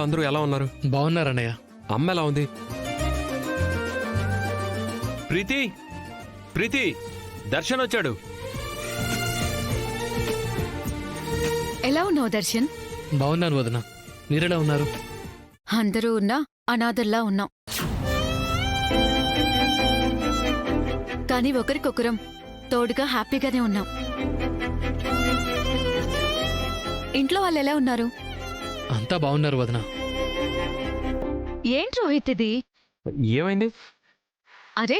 అందరూ ఎలా ఉన్నారు? బాగున్నారన్నయ్య. అమ్మ ఎలా ఉంది? ప్రీతి, ప్రీతి, దర్శన్ వచ్చాడు. ఎలా ఉన్నావు దర్శన్? బాగున్నాను వదిన, మీరెలా ఉన్నారు? అందరూ ఉన్నా అనాథల్లా ఉన్నాం. కానీ ఒకరికొకరం తోడుగా హ్యాపీగానే ఉన్నాం. ఇంట్లో వాళ్ళు ఎలా ఉన్నారు? అంతా బాగున్నారు వదిన. ఏంటి రోహిత్ ఇది? ఏమైంది? అరే,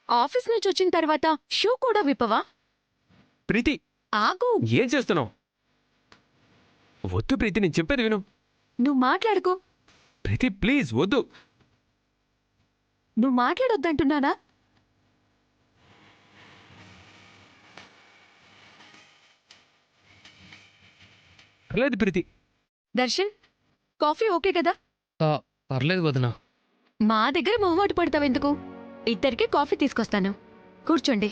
ఆఫీస్ నుంచి వచ్చిన తర్వాత షూ కూడా విప్పవా? ప్రీతి, ఆగు. ఏం చేస్తున్నావు? వద్దు ప్రీతి, నేను చెప్పేది విను. నువ్వు మాట్లాడుకో. ప్రీతి ప్లీజ్ వద్దు. నువ్వు మాట్లాడొద్దంటున్నానా? లేదు ప్రీతి. దర్శన్, కాఫీ ఓకే కదా? పర్లేదు వదిన. మా దగ్గర మొహమాట పడతావెందుకు? ఇద్దరికి కాఫీ తీసుకొస్తాను, కూర్చోండి.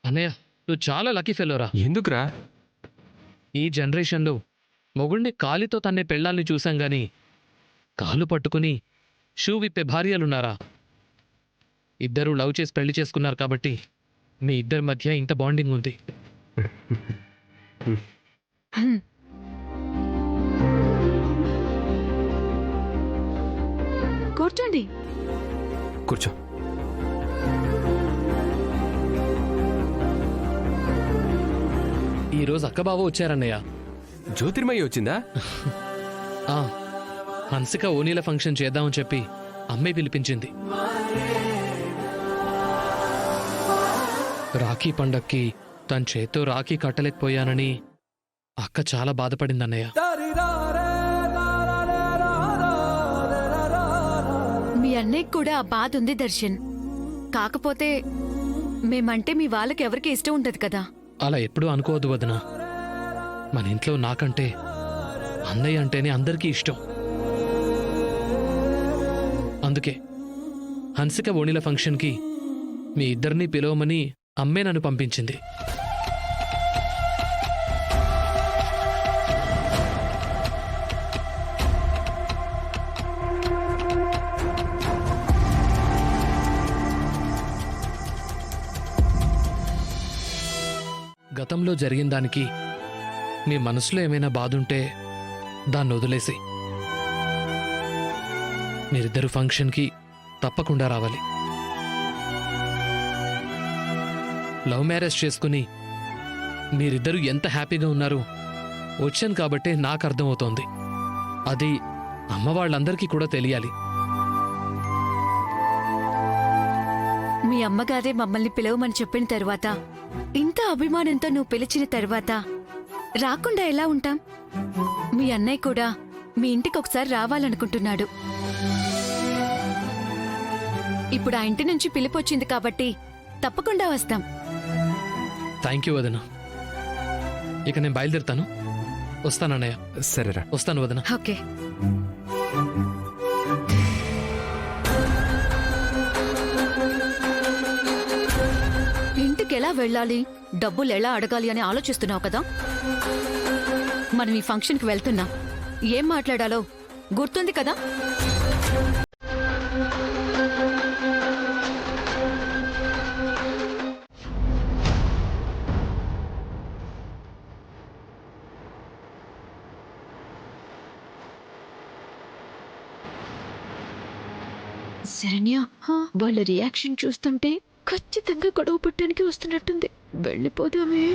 అన్నయ్య, నువ్వు చాలా లక్కీ ఫెలోరా. ఎందుకురా? ఈ జనరేషన్లో మొగుణ్ణి కాలితో తన్నే పెళ్ళాల్ని చూశాం గాని కాలు పట్టుకుని షూ విప్పే భార్యలున్నారా? ఇద్దరూ లవ్ చేసి పెళ్లి చేసుకున్నారు కాబట్టి మీ ఇద్దరి మధ్య ఇంత బాండింగ్ ఉంది. హ్మ్. కూర్చోండి. కూర్చో. ఈరోజు అక్కబావ వచ్చారన్నయ్య. జ్యోతిర్మయ్య వచ్చిందా? ఆ, హన్సిక ఓనీల ఫంక్షన్ చేద్దామని చెప్పి అమ్మాయి పిలిపించింది. రాఖీ పండక్కి తన చేత్తో రాఖీ కట్టలేకపోయానని అక్క చాలా బాధపడిందన్నయ్య. మీ అన్నయ్యకి కూడా ఆ బాధ ఉంది దర్శన్. కాకపోతే మేమంటే మీ వాళ్ళకి ఎవరికి ఇష్టం ఉండదు కదా. అలా ఎప్పుడూ అనుకోవద్దు వదిన. మన ఇంట్లో నాకంటే అన్నయ్య అంటేనే అందరికీ ఇష్టం. అందుకే హన్సిక ఓణిల ఫంక్షన్కి మీ ఇద్దరినీ పిలవమని అమ్మే నన్ను పంపించింది. గతంలో జరిగిన దానికి మీ మనసులో ఏమైనా బాధుంటే దాన్ని వదిలేసి మీరిద్దరు ఫంక్షన్కి తప్పకుండా రావాలి. లవ్ మ్యారేజ్ చేసుకుని మీరిద్దరూ ఎంత హ్యాపీగా ఉన్నారో వచ్చాను కాబట్టే నాకు అర్థమవుతోంది. అది అమ్మ వాళ్ళందరికీ కూడా తెలియాలి. మీ అమ్మగారే మమ్మల్ని పిలవమని చెప్పిన తరువాత, ఇంత అభిమానంతో నువ్వు పిలిచిన తరువాత రాకుండా ఎలా ఉంటాం? మీ అన్నయ్య కూడా మీ ఇంటికి ఒకసారి రావాలనుకుంటున్నాడు. ఇప్పుడు ఆ ఇంటి నుంచి పిలిపొచ్చింది కాబట్టి తప్పకుండా వస్తాం. థ్యాంక్ యూ వదిన. ఇక నేను బయలుదేరుతాను. వస్తానన్నయ్య. సరేరా, వస్తాను వదిన. ఓకే. ఇంటికి ఎలా వెళ్ళాలి, డబ్బులు ఎలా అడగాలి అని ఆలోచిస్తున్నావు కదా. మనం ఈ ఫంక్షన్కి వెళ్తున్నాం. ఏం మాట్లాడాలో గుర్తుంది కదా? శరణ్య, వాళ్ళ రియాక్షన్ చూస్తుంటే ఖచ్చితంగా గొడవ పట్టడానికి వస్తున్నట్టుంది. వెళ్ళిపోదామే.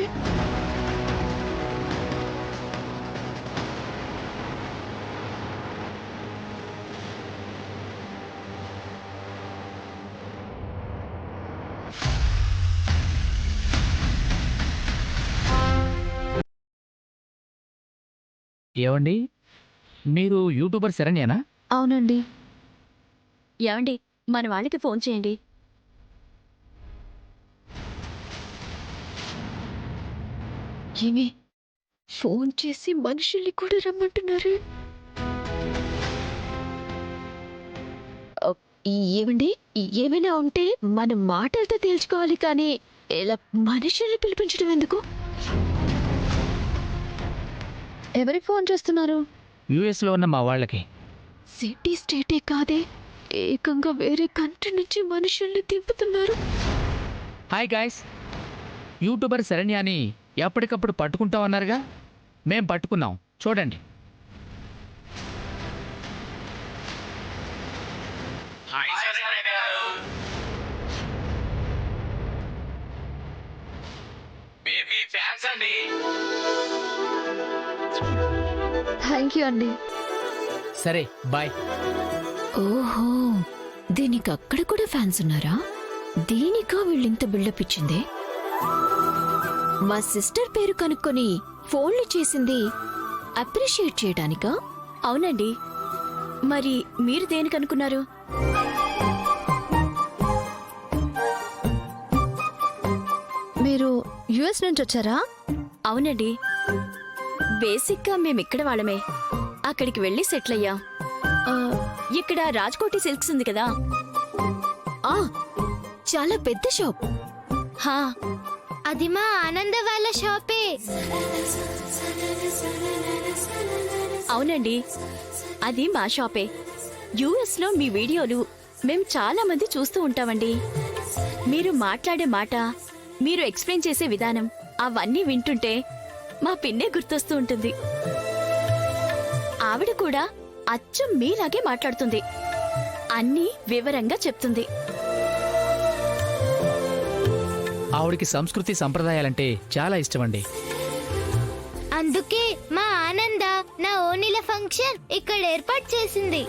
ఏవండి, మీరు యూట్యూబర్ శరణ్యేనా? అవునండి. ఏమండి, మన వాళ్ళకి ఫోన్ చేయండి. ఏమి ఫోన్ చేసి మనుషుల్ని కూడా రమ్మంటున్నారు? ఏమండి, ఏమైనా ఉంటే మనం మాటలతో తేల్చుకోవాలి, కానీ ఇలా మనుషుల్ని పిలిపించడం ఎందుకు? ఎవరికి ఫోన్ చేస్తున్నారు? యూఎస్లో ఉన్న మా వాళ్ళకి. సిటీ స్టేటే కాదే, ఏకంగా వేరే కంట్రీ నుంచి మనుషుల్ని తిప్పుతున్నారు. హాయ్ గాయ్స్, యూట్యూబర్ శరణ్యాని ఎప్పటికప్పుడు పట్టుకుంటామన్నారుగా, మేం పట్టుకున్నాం చూడండి. థ్యాంక్ యూ అండి. సరే బాయ్. ఓహో, దీనికి అక్కడ కూడా ఫ్యాన్స్ ఉన్నారా? దీనికా వీళ్ళింత బిల్డప్ ఇచ్చిందే? మా సిస్టర్ పేరు కనుక్కొని ఫోన్లు చేసింది అప్రిషియేట్ చేయడానికా? అవునండి. మరి మీరు దేనికి అనుకున్నారు? మీరు యుఎస్ నుంచి వచ్చారా? అవునండి. బేసిక్గా మేమిక్కడ వాళ్ళమే. అక్కడికి వెళ్ళి సెటిల్ అయ్యాం. ఇక్కడ రాజ్కోటి సిల్క్స్ ఉంది కదా. ఆ, చాలా పెద్ద షాప్. హా, అది మా ఆనంద వాళ్ళ షాపే. అవునండి, అది మా షాపే. యుఎస్ లో మీ వీడియోలు మేం చాలా మంది చూస్తూ ఉంటామండి. మీరు మాట్లాడే మాట, మీరు ఎక్స్ప్లెయిన్ చేసే విధానం అవన్నీ వింటుంటే మా పిన్నే గుర్తొస్తూ ఉంటుంది. ఆవిడ కూడా అచ్చం మీలాగే మాట్లాడుతుంది. అన్నీ వివరంగా చెప్తుంది. ఆవిడికి సంస్కృతి సంప్రదాయాలంటే చాలా ఇష్టమండి. అందుకే మా ఆనంద నా ఓణీల ఫంక్షన్ ఇక్కడ ఏర్పాటు చేసింది.